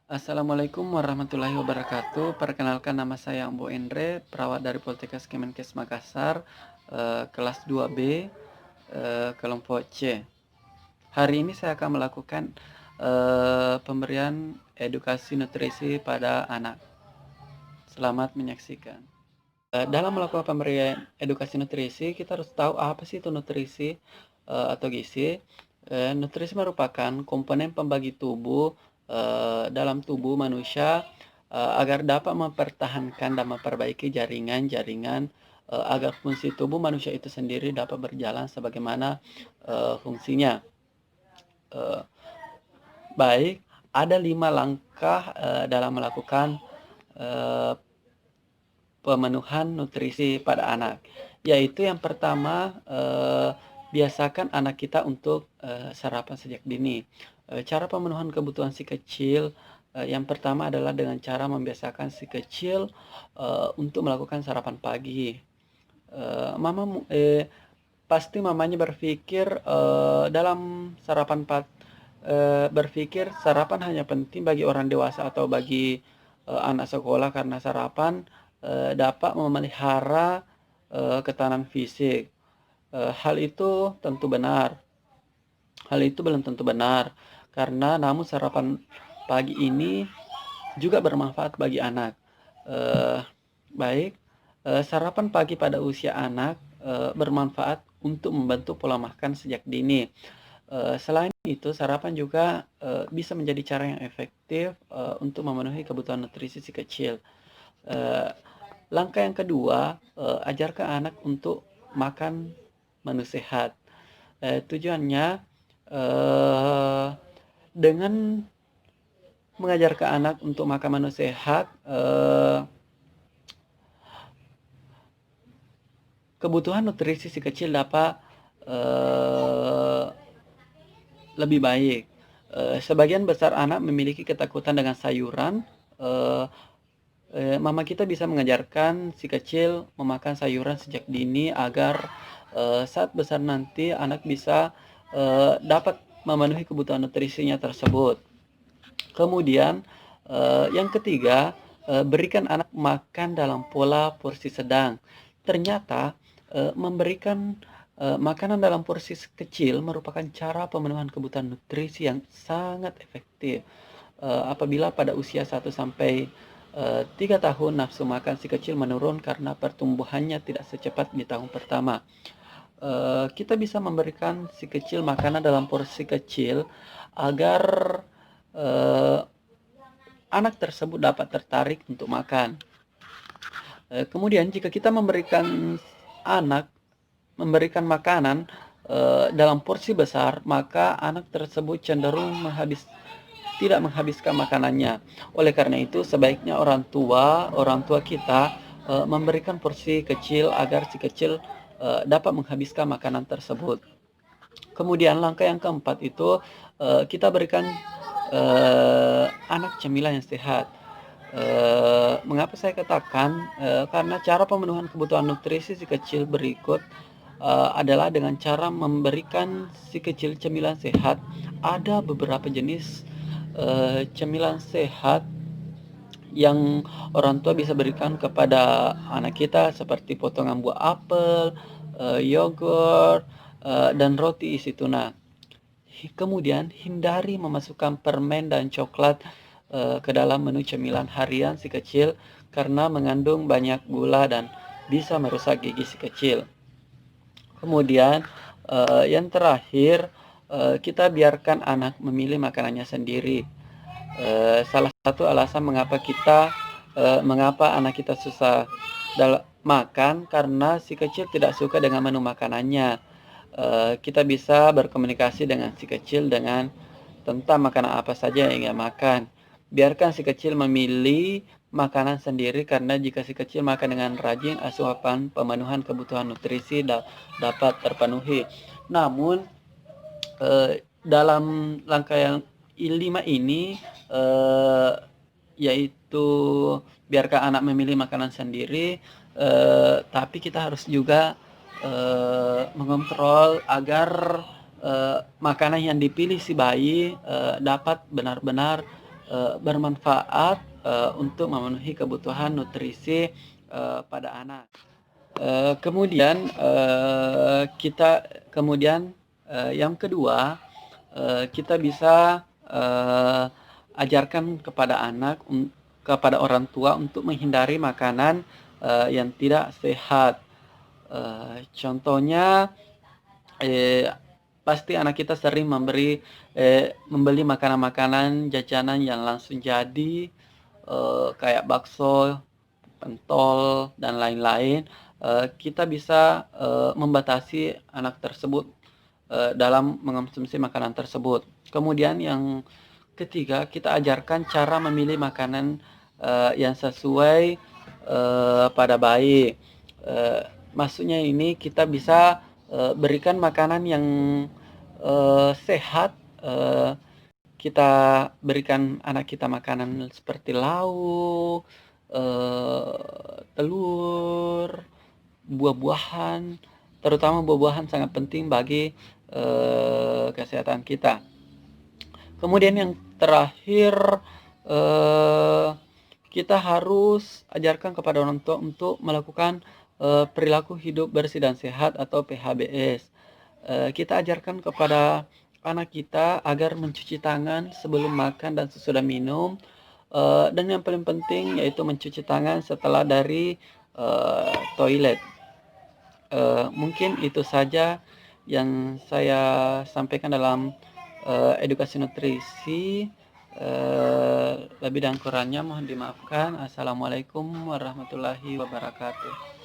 Assalamualaikum warahmatullahi wabarakatuh. Perkenalkan nama saya Ambo Endre, perawat dari Poltekkes Kemenkes Makassar, kelas 2B, kelompok C. Hari ini saya akan melakukan pemberian edukasi nutrisi pada anak. Selamat menyaksikan. Dalam melakukan pemberian edukasi nutrisi, kita harus tahu apa sih itu nutrisi atau gizi. Nutrisi merupakan komponen pembagi tubuh dalam tubuh manusia agar dapat mempertahankan dan memperbaiki jaringan-jaringan agar fungsi tubuh manusia itu sendiri dapat berjalan sebagaimana fungsinya. Eh, Baik, ada 5 langkah dalam melakukan eh, pemenuhan nutrisi pada anak, yaitu yang pertama, biasakan anak kita untuk sarapan sejak dini. Cara pemenuhan kebutuhan si kecil, yang pertama adalah dengan cara membiasakan si kecil untuk melakukan sarapan pagi. Pasti mamanya berpikir dalam berpikir sarapan hanya penting bagi orang dewasa atau bagi anak sekolah karena sarapan dapat memelihara ketahanan fisik. Hal itu tentu benar. Hal itu belum tentu benar karena namun sarapan pagi ini juga bermanfaat bagi anak. Eh, Baik, sarapan pagi pada usia anak bermanfaat untuk membantu pola makan sejak dini. Selain itu, sarapan juga bisa menjadi cara yang efektif untuk memenuhi kebutuhan nutrisi si kecil. Eh, Langkah yang kedua, ajarkan anak untuk makan menu sehat. Tujuannya eh, dengan mengajarkan anak untuk makan menu sehat, kebutuhan nutrisi si kecil dapat eh, lebih baik. Sebagian besar anak memiliki ketakutan dengan sayuran. Eh, Mama kita bisa mengajarkan si kecil memakan sayuran sejak dini agar saat besar nanti anak bisa dapat memenuhi kebutuhan nutrisinya tersebut. Kemudian yang ketiga, berikan anak makan dalam pola porsi sedang. Ternyata memberikan makanan dalam porsi kecil merupakan cara pemenuhan kebutuhan nutrisi yang sangat efektif. Apabila pada usia 1 sampai 3 tahun nafsu makan si kecil menurun karena pertumbuhannya tidak secepat di tahun pertama. Kita bisa memberikan si kecil makanan dalam porsi kecil agar eh, anak tersebut dapat tertarik untuk makan. Kemudian jika kita anak memberikan makanan dalam porsi besar, maka anak tersebut cenderung tidak menghabiskan makanannya. Oleh karena itu, sebaiknya orang tua kita memberikan porsi kecil agar si kecil dapat menghabiskan makanan tersebut. Kemudian langkah yang keempat itu kita berikan anak cemilan yang sehat. Mengapa saya katakan karena cara pemenuhan kebutuhan nutrisi si kecil berikut adalah dengan cara memberikan si kecil cemilan sehat. Ada beberapa jenis cemilan sehat yang orang tua bisa berikan kepada anak kita seperti potongan buah apel, yogurt, dan roti isi tuna. Kemudian hindari memasukkan permen dan coklat ke dalam menu cemilan harian si kecil karena mengandung banyak gula dan bisa merusak gigi si kecil. Kemudian yang terakhir kita biarkan anak memilih makanannya sendiri. Salah satu alasan mengapa anak kita susah makan karena si kecil tidak suka dengan menu makanannya. Kita bisa berkomunikasi dengan si kecil tentang makanan apa saja yang ingin makan. Biarkan si kecil memilih makanan sendiri karena jika si kecil makan dengan rajin, asupan pemenuhan kebutuhan nutrisi dapat terpenuhi. Namun dalam langkah yang 5 ini yaitu biarkan anak memilih makanan sendiri, tapi kita harus juga mengontrol agar makanan yang dipilih si bayi dapat benar-benar bermanfaat untuk memenuhi kebutuhan nutrisi pada anak. Kemudian yang kedua, kita bisa ajarkan kepada kepada orang tua untuk menghindari makanan yang tidak sehat. Contohnya, pasti anak kita sering membeli makanan-makanan jajanan yang langsung jadi, kayak bakso, pentol, dan lain-lain. Kita bisa membatasi anak tersebut dalam mengonsumsi makanan tersebut. Kemudian yang ketiga, kita ajarkan cara memilih makanan yang sesuai pada bayi. Eh, Maksudnya ini kita bisa berikan makanan yang sehat. Kita berikan anak kita makanan seperti lauk, telur, buah-buahan, terutama buah-buahan sangat penting bagi kesehatan kita. Kemudian yang terakhir, eh, kita harus ajarkan kepada orang tua untuk melakukan perilaku hidup bersih dan sehat atau PHBS. Kita ajarkan kepada anak kita agar mencuci tangan sebelum makan dan sesudah minum. Dan yang paling penting yaitu mencuci tangan setelah dari toilet. Mungkin itu saja yang saya sampaikan dalam edukasi nutrisi. Lebih dan kurangnya mohon dimaafkan. Assalamualaikum warahmatullahi wabarakatuh.